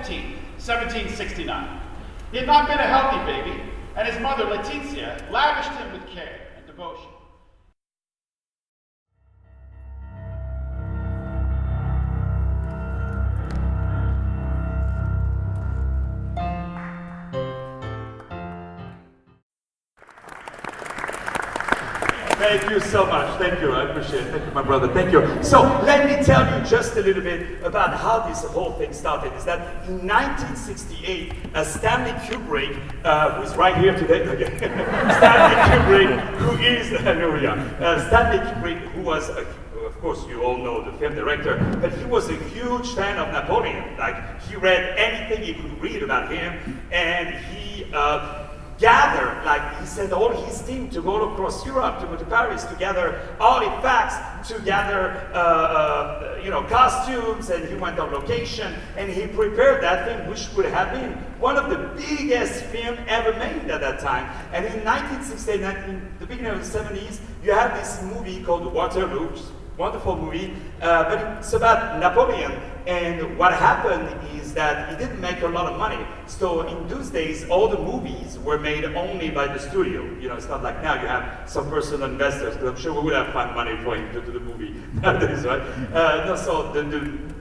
15th, 1769. He had not been a healthy baby, and his mother, Letizia, lavished him with care and devotion. Thank you so much. Thank you. I appreciate it. Thank you, my brother. Thank you. So let me tell you just a little bit about how this whole thing started. Is that in 1968, Stanley Kubrick, who's right here today again, Stanley Kubrick, who is Stanley Kubrick, who was of course, you all know the film director, but he was a huge fan of Napoleon. Like, he read anything he could read about him, and he gathered, like he said, all his team to go across Europe, to go to Paris, to gather artifacts, to gather, costumes, and he went on location, and he prepared that thing, which would have been one of the biggest films ever made at that time. And in 1969, in the beginning of the 70s, you have this movie called Waterloo, wonderful movie, but it's about Napoleon. And what happened is that he didn't make a lot of money. So in those days, all the movies were made only by the studio. You know, it's not like now you have some personal investors, because I'm sure we would have found money for him to do the movie nowadays, right? So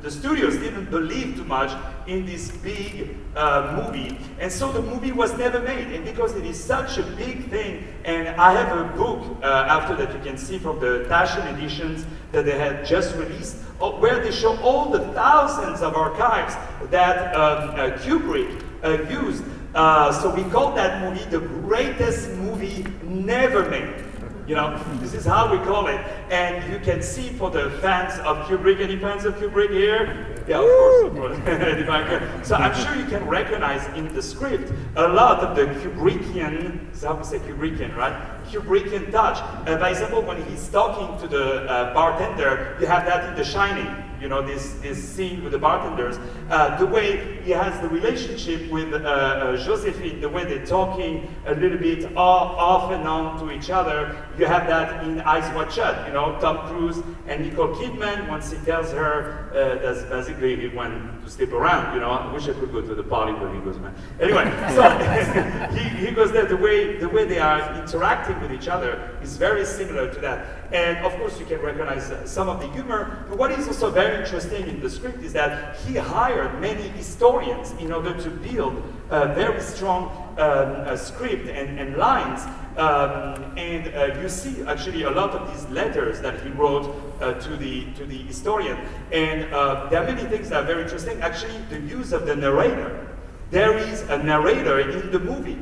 the studios didn't believe too much in this big movie. And so the movie was never made. And because it is such a big thing, and I have a book after that you can see from the Taschen editions that they had just released, where they show all the thousands of archives that Kubrick used. So we call that movie the greatest movie never made. You know, this is how we call it. And you can see for the fans of Kubrick, any fans of Kubrick here? Yeah, of course. So I'm sure you can recognize in the script a lot of the Kubrickian, is how we say Kubrickian, right? Kubrickian touch. For example, when he's talking to the bartender, you have that in The Shining. You know, this scene with the bartenders, the way he has the relationship with Josephine, the way they're talking a little bit off and on to each other. You have that in Eyes Wide Shut, you know, Tom Cruise and Nicole Kidman, once he tells her that basically he went to sleep around, you know, I wish I could go to the party, but he goes, man. Anyway, so he goes there, the way they are interacting with each other is very similar to that. And of course you can recognize some of the humor, but what is also very interesting in the script is that he hired many historians in order to build a very strong script and lines. You see actually a lot of these letters that he wrote to the historian. And there are many things that are very interesting. Actually, the use of the narrator. There is a narrator in the movie,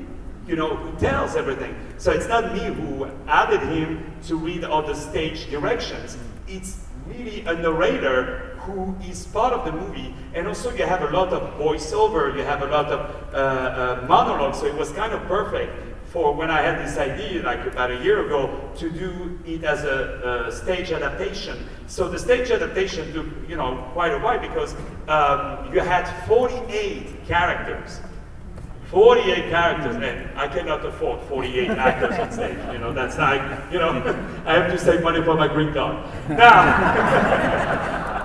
you know, who tells everything. So it's not me who added him to read all the stage directions. It's really a narrator who is part of the movie. And also you have a lot of voiceover, you have a lot of monologue, so it was kind of perfect for when I had this idea, like about a year ago, to do it as a stage adaptation. So the stage adaptation took, you know, quite a while because you had 48 characters. 48 characters, and I cannot afford 48 actors on stage. You know, that's like, you know, I have to save money for my green card. Now,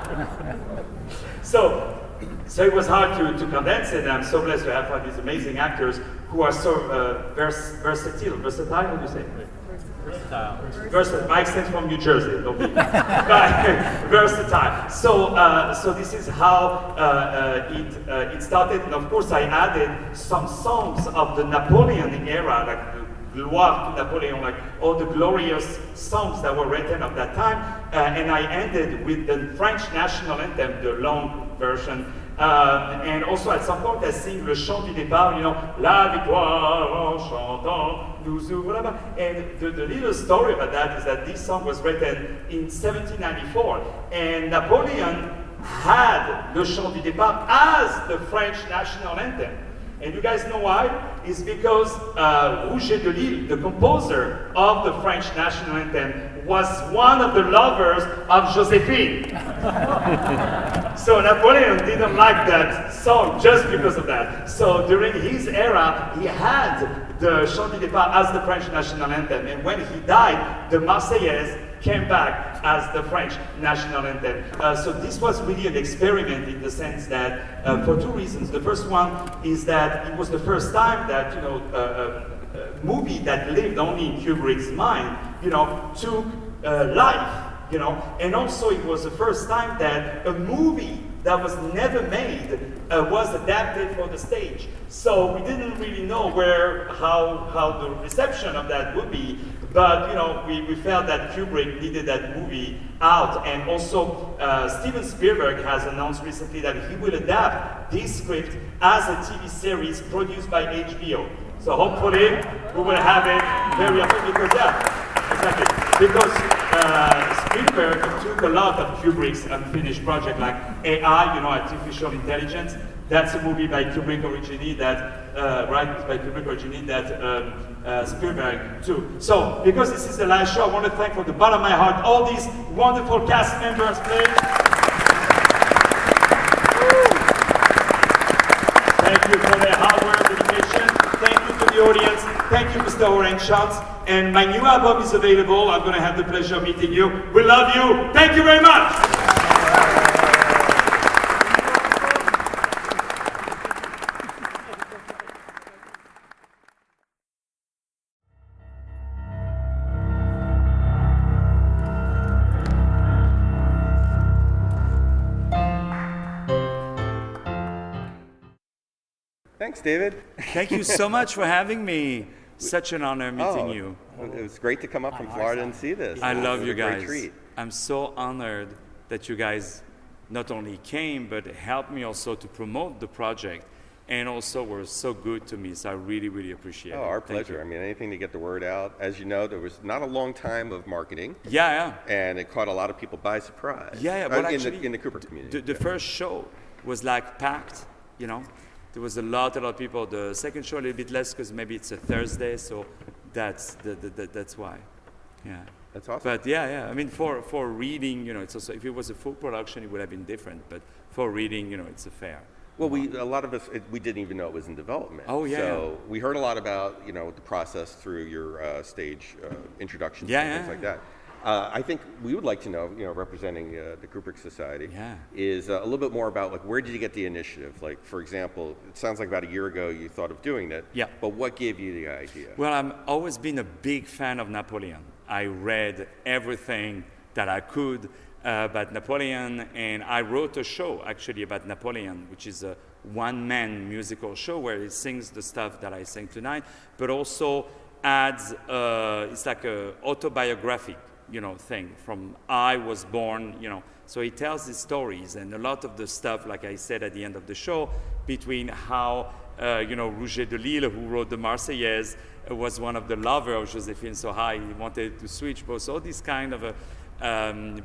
so it was hard to condense it, and I'm so blessed to have found these amazing actors who are so versatile. Versatile, how do you say? Versatile. My accent's from New Jersey, don't be. Versatile. So this is how it started, and of course I added some songs of the Napoleon era, like the Gloire to Napoleon, like all the glorious songs that were written at that time, and I ended with the French national anthem, the long version. And also at some point I sing Le Chant du Départ, you know, La victoire en chantant nous ouvre la main. And the little story about that is that this song was written in 1794, and Napoleon had Le Chant du Départ as the French national anthem. And you guys know why? It's because Rouget de Lille, the composer of the French national anthem, was one of the lovers of Josephine. So Napoleon didn't like that song just because of that. So during his era, he had the Chant du Départ as the French national anthem. And when he died, the Marseillaise came back as the French national anthem. So this was really an experiment in the sense that, for two reasons. The first one is that it was the first time that, a movie that lived only in Kubrick's mind, took life, and also it was the first time that a movie that was never made was adapted for the stage. So we didn't really know how the reception of that would be, but we felt that Kubrick needed that movie out, and also Steven Spielberg has announced recently that he will adapt this script as a TV series produced by HBO. So hopefully we will have it very often because Spielberg took a lot of Kubrick's unfinished projects like AI, artificial intelligence. That's a movie by Kubrick originally that Spielberg took. So because this is the last show, I want to thank from the bottom of my heart all these wonderful cast members, please. Thank you for their hard work, dedication. Thank you to the audience. Thank you, Mr. Orensanz. And my new album is available. I'm going to have the pleasure of meeting you. We love you. Thank you very much. Thanks, David. Thank you so much for having me. Such an honor meeting you. It was great to come up from Florida and see this. I love you guys. Great treat. I'm so honored that you guys not only came, but helped me also to promote the project, and also were so good to me. So I really, really appreciate it. Our pleasure. I mean, anything to get the word out. As you know, there was not a long time of marketing. Yeah. And it caught a lot of people by surprise. Yeah. Well, in the Kubrick community. The first show was like packed, There was a lot of people. The second show a little bit less because maybe it's a Thursday, so that's why. Yeah. That's awesome. But yeah. I mean, for reading, it's also, if it was a full production, it would have been different. But for reading, it's a fair. Well, a lot of us, we didn't even know it was in development. Oh, yeah. So we heard a lot about, the process through your stage introductions and things like that. I think we would like to know, representing the Kubrick Society, is a little bit more about, where did you get the initiative? Like, for example, it sounds like about a year ago you thought of doing it. Yeah. But what gave you the idea? Well, I've always been a big fan of Napoleon. I read everything that I could about Napoleon, and I wrote a show, actually, about Napoleon, which is a one-man musical show where he sings the stuff that I sing tonight, but also adds, it's like an autobiographic thing from I was born, So he tells his stories, and a lot of the stuff, like I said at the end of the show, between how, Rouget de Lille, who wrote the Marseillaise, was one of the lovers of Josephine, so he wanted to switch both. All these kind of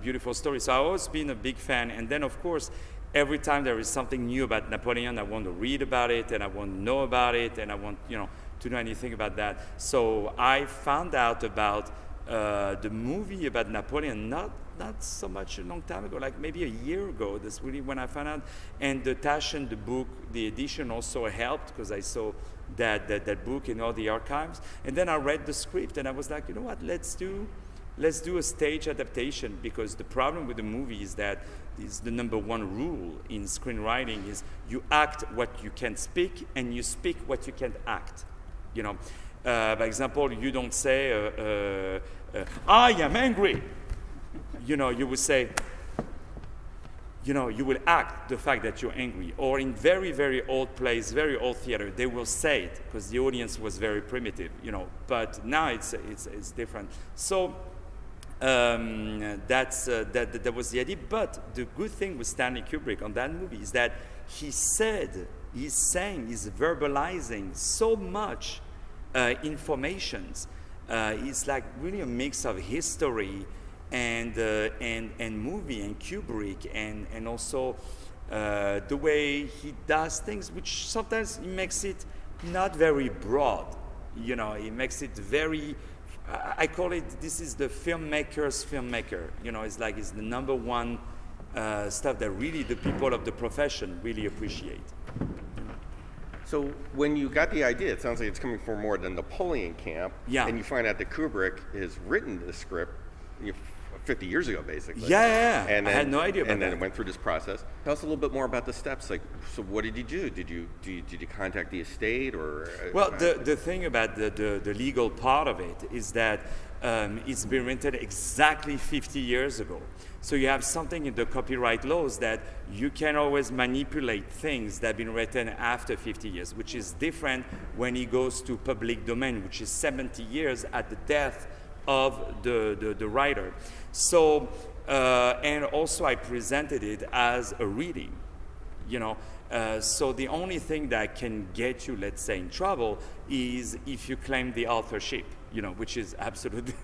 beautiful stories. So I've always been a big fan, and then of course, every time there is something new about Napoleon, I want to read about it, and I want to know about it, and I want, to know anything about that. So I found out about the movie about Napoleon, not so much a long time ago, like maybe a year ago. That's really when I found out. And the Taschen, the book, the edition also helped because I saw that book in all the archives. And then I read the script and I was like, you know what, let's do a stage adaptation, because the problem with the movie is that is the number one rule in screenwriting is you act what you can speak and you speak what you can't act. For example, you don't say, I am angry. You would say, you will act the fact that you're angry. Or in very, very old plays, very old theater, they will say it because the audience was very primitive, But now it's different. So that was the idea. But the good thing with Stanley Kubrick on that movie is that he's verbalizing so much informations. It's like really a mix of history and movie and Kubrick and also the way he does things, which sometimes he makes it not very broad. He makes it very. I call it, this is the filmmaker's filmmaker. It's the number one stuff that really the people of the profession really appreciate. So when you got the idea, it sounds like it's coming from more the Napoleon camp, Yeah. and you find out that Kubrick has written the script 50 years ago, basically. Yeah. And then, I had no idea about and then that. it went through this process. Tell us a little bit more about the steps. Like, so what did you do? Did you contact the estate or? Well, the thing about the legal part of it is that it's been written exactly 50 years ago. So you have something in the copyright laws that you can always manipulate things that have been written after 50 years, which is different when it goes to public domain, which is 70 years at the death of the writer. So, and also I presented it as a reading, you know. So the only thing that can get you, let's say, in trouble is if you claim the authorship, you know, which is absolutely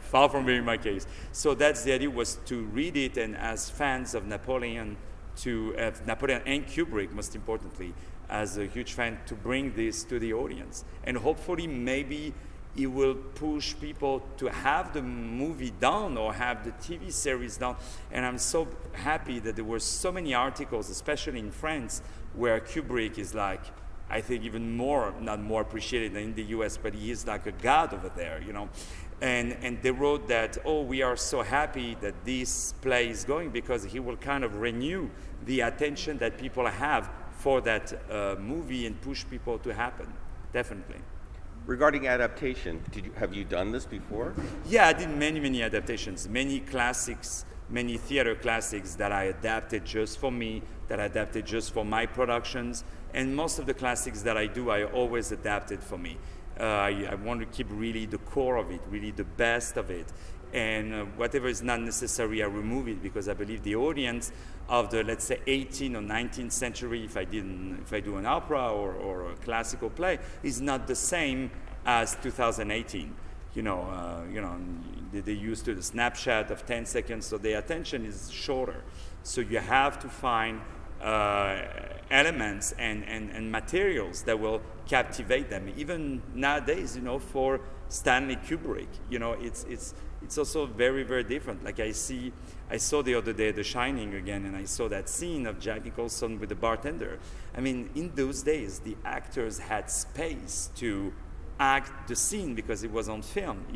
far from being my case. So that's the idea, was to read it, and as fans of Napoleon, Napoleon and Kubrick, most importantly, as a huge fan, to bring this to the audience. And hopefully maybe it will push people to have the movie done or have the TV series done. And I'm so happy that there were so many articles, especially in France, where Kubrick is like, I think even more, not more appreciated than in the US, but he is like a god over there, you know. And they wrote that, oh, we are so happy that this play is going because he will kind of renew the attention that people have for that movie and push people to happen, definitely. Regarding adaptation, have you done this before? Yeah, I did many adaptations, many classics, many theater classics that I adapted just for me, that I adapted just for my productions, and most of the classics that I do, I always adapted for me. I want to keep really the core of it, really the best of it, and whatever is not necessary, I remove it because I believe the audience of the, let's say, 18th or 19th century, if I do an opera or a classical play, is not the same as 2018. They're used to the snapshot of 10 seconds, so their attention is shorter. So you have to find elements and materials that will captivate them. Even nowadays, for Stanley Kubrick, it's also very, very different. Like I saw the other day The Shining again, and I saw that scene of Jack Nicholson with the bartender. I mean, in those days, the actors had space to act the scene because it was on film,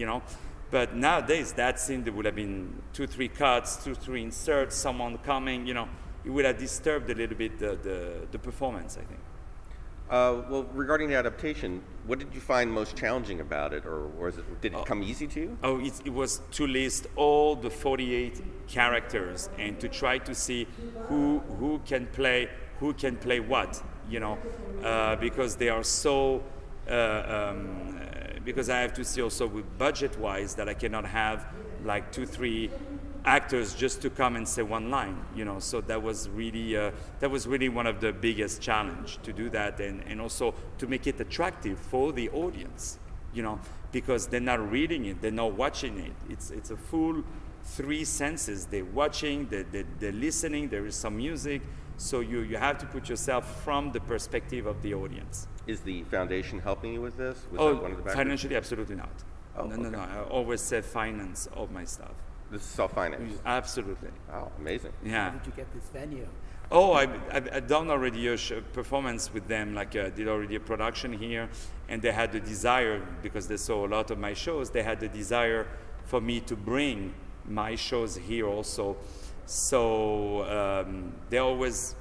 But nowadays, that scene, there would have been 2-3 cuts, 2-3 inserts, someone coming, it would have disturbed a little bit the performance, I think. Well, regarding the adaptation, what did you find most challenging about it, or did it come easy to you? Oh, it was to list all the 48 characters and to try to see who can play what, because they are so. Because I have to see also with budget-wise that I cannot have like 2-3 actors just to come and say one line, So that was really one of the biggest challenge to do that, and also to make it attractive for the audience, because they're not reading it, they're not watching it. It's a full 3 senses. They're watching, they're listening. There is some music, so you have to put yourself from the perspective of the audience. Is the foundation helping you with this? Was that one of the backers? Financially, absolutely not. Oh, No. I always say finance all my stuff. This is self-financed? Absolutely. Wow, amazing. Yeah. How did you get this venue? Oh, I've done already a performance with them, did already a production here, and they had the desire, because they saw a lot of my shows, they had the desire for me to bring my shows here also. So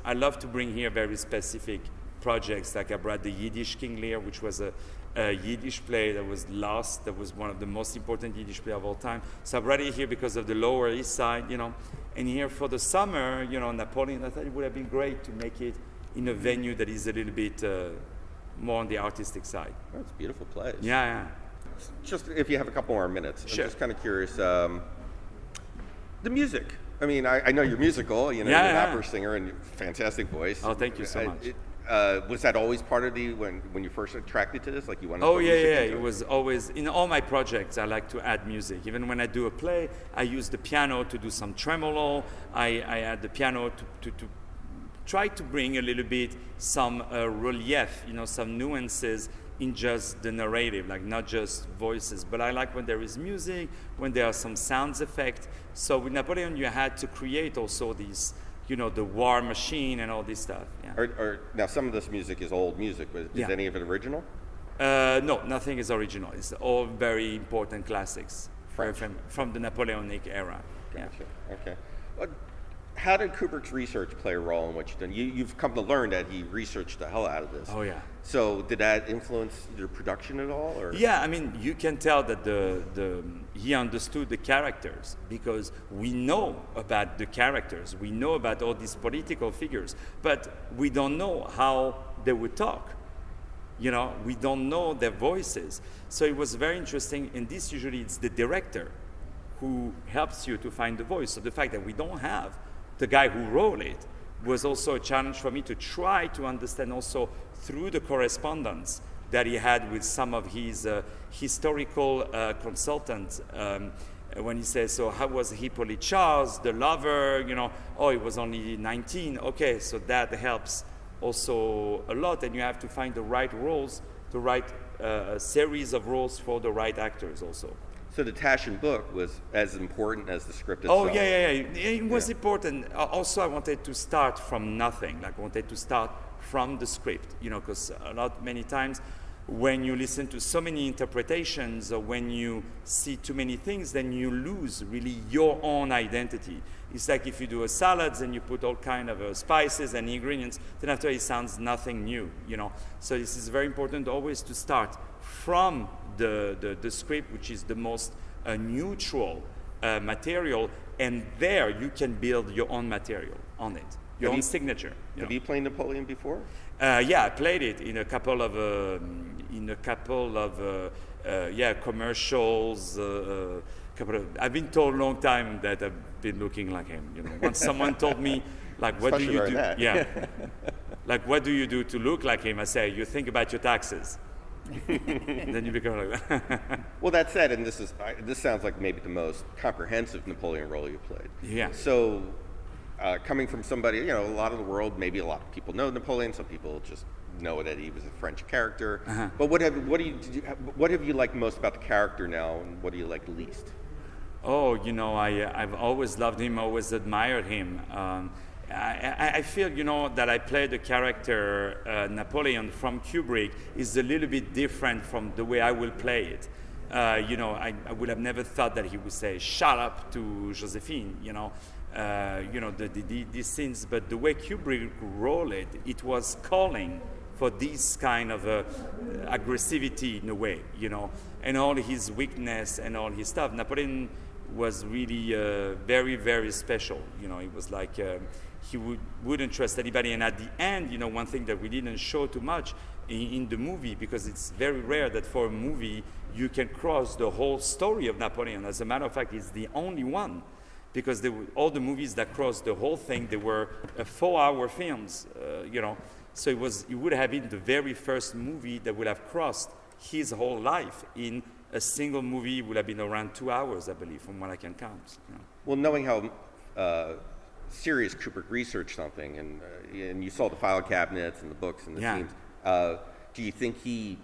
I love to bring here very specific projects, like I brought the Yiddish King Lear, which was a Yiddish play that was lost, that was one of the most important Yiddish play of all time. So I brought it here because of the Lower East Side, and here for the summer, Napoleon, I thought it would have been great to make it in a venue that is a little bit more on the artistic side. Oh, it's a beautiful place. Yeah. Just if you have a couple more minutes, sure. I'm just kind of curious, the music. I mean, I know you're musical, you're an opera singer and fantastic voice. Oh, thank you so much. Was that always part of when you first attracted to this? Like you wanted to put music yeah. into It was always, in all my projects, I like to add music. Even when I do a play, I use the piano to do some tremolo. I add the piano to try to bring a little bit some relief, some nuances in just the narrative, like not just voices. But I like when there is music, when there are some sounds effect. So with Napoleon, you had to create also these, the war machine and all this stuff. Yeah. Now, some of this music is old music. Is any of it original? No, nothing is original. It's all very important classics French. From the Napoleonic era. Gotcha. Yeah. Okay. Well, how did Kubrick's research play a role in what you've done? You've come to learn that he researched the hell out of this. Oh yeah. So did that influence your production at all? Or? Yeah, I mean, you can tell that he understood the characters because we know about the characters. We know about all these political figures, but we don't know how they would talk. You know, we don't know their voices. So it was very interesting. And this usually it's the director who helps you to find the voice. So the fact that we don't have the guy who wrote it was also a challenge for me to try to understand also through the correspondence that he had with some of his historical consultants. When he says, so how was Hippolyte Charles, the lover, you know, oh, he was only 19. Okay, so that helps also a lot, and you have to find the right roles, the right series of roles for the right actors also. So the Taschen book was as important as the script itself? Oh, yeah. It was important. Also, I wanted to start from nothing. Like, I wanted to start from the script, you know, because many times when you listen to so many interpretations or when you see too many things, then you lose really your own identity. It's like if you do a salad and you put all kind of spices and ingredients, then after it sounds nothing new, you know. So this is very important always to start from the script, which is the most neutral material, and there you can build your own material on it, your own signature. Have you played Napoleon before? Yeah, I played it in a couple of commercials. I've been told a long time that I've been looking like him. You know, once someone told me, like, what Especially do you do? that. Yeah, like, what do you do to look like him? I say, you think about your taxes. Then you become like that. Well, that said, and this sounds like maybe the most comprehensive Napoleon role you played. Yeah. So, coming from somebody, you know, a lot of the world, maybe a lot of people know Napoleon. Some people just know that he was a French character. Uh-huh. But what have you liked most about the character now, and what do you like least? Oh, you know, I've always loved him, always admired him. I feel, you know, that I played the character Napoleon from Kubrick is a little bit different from the way I will play it. You know, I would have never thought that he would say, "Shut up" to Josephine, you know, these scenes. But the way Kubrick wrote it, it was calling for this kind of aggressivity in a way, you know, and all his weakness and all his stuff. Napoleon was really very, very special. You know, it was like he wouldn't trust anybody. And at the end, you know, one thing that we didn't show too much in the movie, because it's very rare that for a movie you can cross the whole story of Napoleon. As a matter of fact, it's the only one, because all the movies that crossed the whole thing, they were 4-hour films, you know. So it would have been the very first movie that would have crossed his whole life. In a single movie would have been around 2 hours, I believe, from what I can count. You know. Well, knowing how serious Kubrick researched something, and you saw the file cabinets and the books and the scenes, do you think he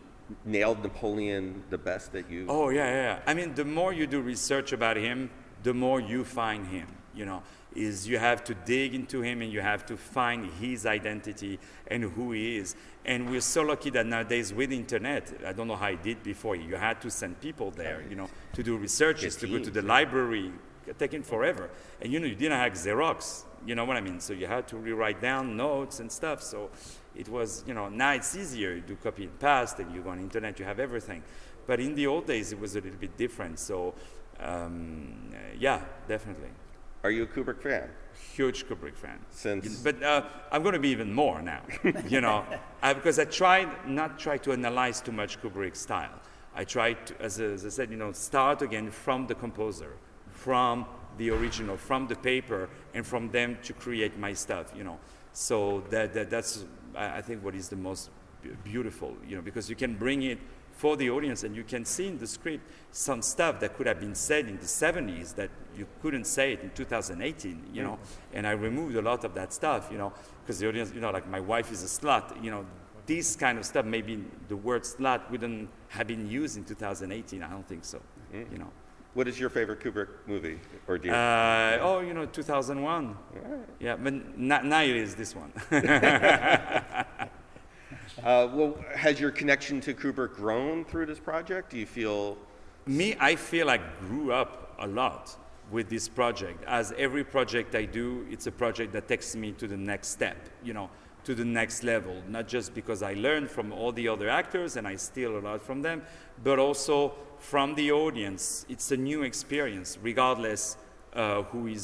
nailed Napoleon the best that you? Oh, yeah. I mean, the more you do research about him, the more you find him, you know. You have to dig into him and you have to find his identity and who he is. And we're so lucky that nowadays with internet, I don't know how he did before, you had to send people there, you know, to do researches, to go to the library, taking forever. And, you know, you didn't have Xerox, you know what I mean? So you had to rewrite down notes and stuff. So it was, you know, now it's easier. You do copy and paste and you go on the internet, you have everything. But in the old days, it was a little bit different. So, yeah, definitely. Are you a Kubrick fan? Huge Kubrick fan. But I'm going to be even more now, you know, because I not try to analyze too much Kubrick's style. I tried to, as I said, you know, start again from the composer, from the original, from the paper, and from them to create my stuff, you know. So that's, I think, what is the most beautiful, you know, because you can bring it for the audience, and you can see in the script some stuff that could have been said in the 70s that you couldn't say it in 2018, you know, and I removed a lot of that stuff, you know, because the audience, you know, like my wife is a slut, you know, this kind of stuff, maybe the word slut wouldn't have been used in 2018, I don't think so, you know. What is your favorite Kubrick movie? Or do you? 2001. Right. Yeah, but now it is this one. Well, has your connection to Kubrick grown through this project? Do you feel Me, I feel I grew up a lot with this project. As every project I do, it's a project that takes me to the next step, you know, to the next level. Not just because I learned from all the other actors and I steal a lot from them, but also from the audience. It's a new experience, regardless who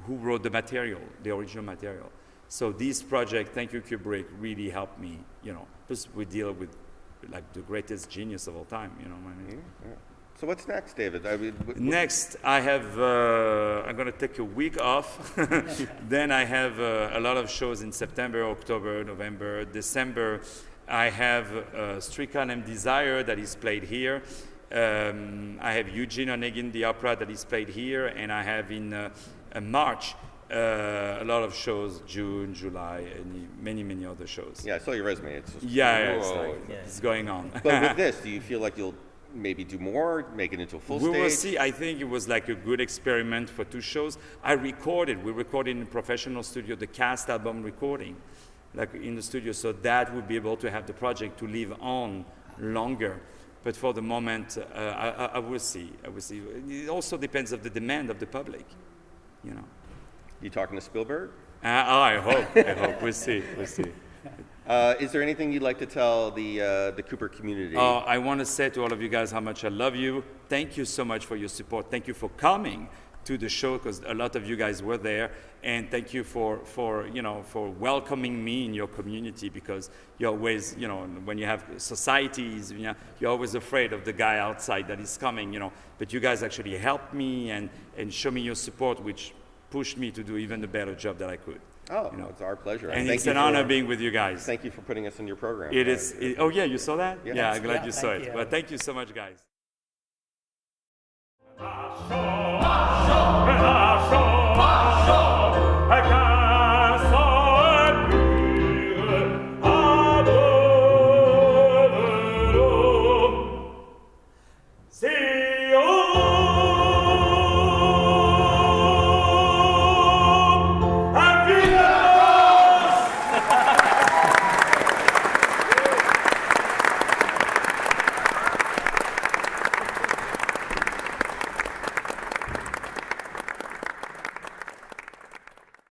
wrote the material, the original material. So this project, thank you Kubrick, really helped me, you know, because we deal with like the greatest genius of all time, you know what I mean? Yeah. So what's next, David? Next, I have, I'm gonna take a week off. Then I have a lot of shows in September, October, November, December. I have Streetcar Named Desire that is played here. I have Eugene Onegin, the opera that is played here, and I have in March a lot of shows, June, July, and many other shows. Yeah, I saw your resume. It's just, It's going on. But with this, do you feel like you'll maybe do more, make it into a full stage? We will see. I think it was like a good experiment for 2 shows. We recorded in a professional studio, the cast album recording, like in the studio, so that would be able to have the project to live on longer. But for the moment, I will see. It also depends on the demand of the public, you know. You talking to Spielberg? I hope. We'll see. Is there anything you'd like to tell the Kubrick community? I want to say to all of you guys how much I love you. Thank you so much for your support. Thank you for coming to the show, because a lot of you guys were there, and thank you for welcoming me in your community, because you're always, you know, when you have societies, you know, you're always afraid of the guy outside that is coming, you know, but you guys actually helped me and show me your support, which pushed me to do even a better job that I could. Oh, you know? it's our pleasure. And it's an honor being with you guys. Thank you for putting us in your program. It is. Oh yeah, you saw that? Yeah, I'm glad you saw it. But thank you so much, guys. Show.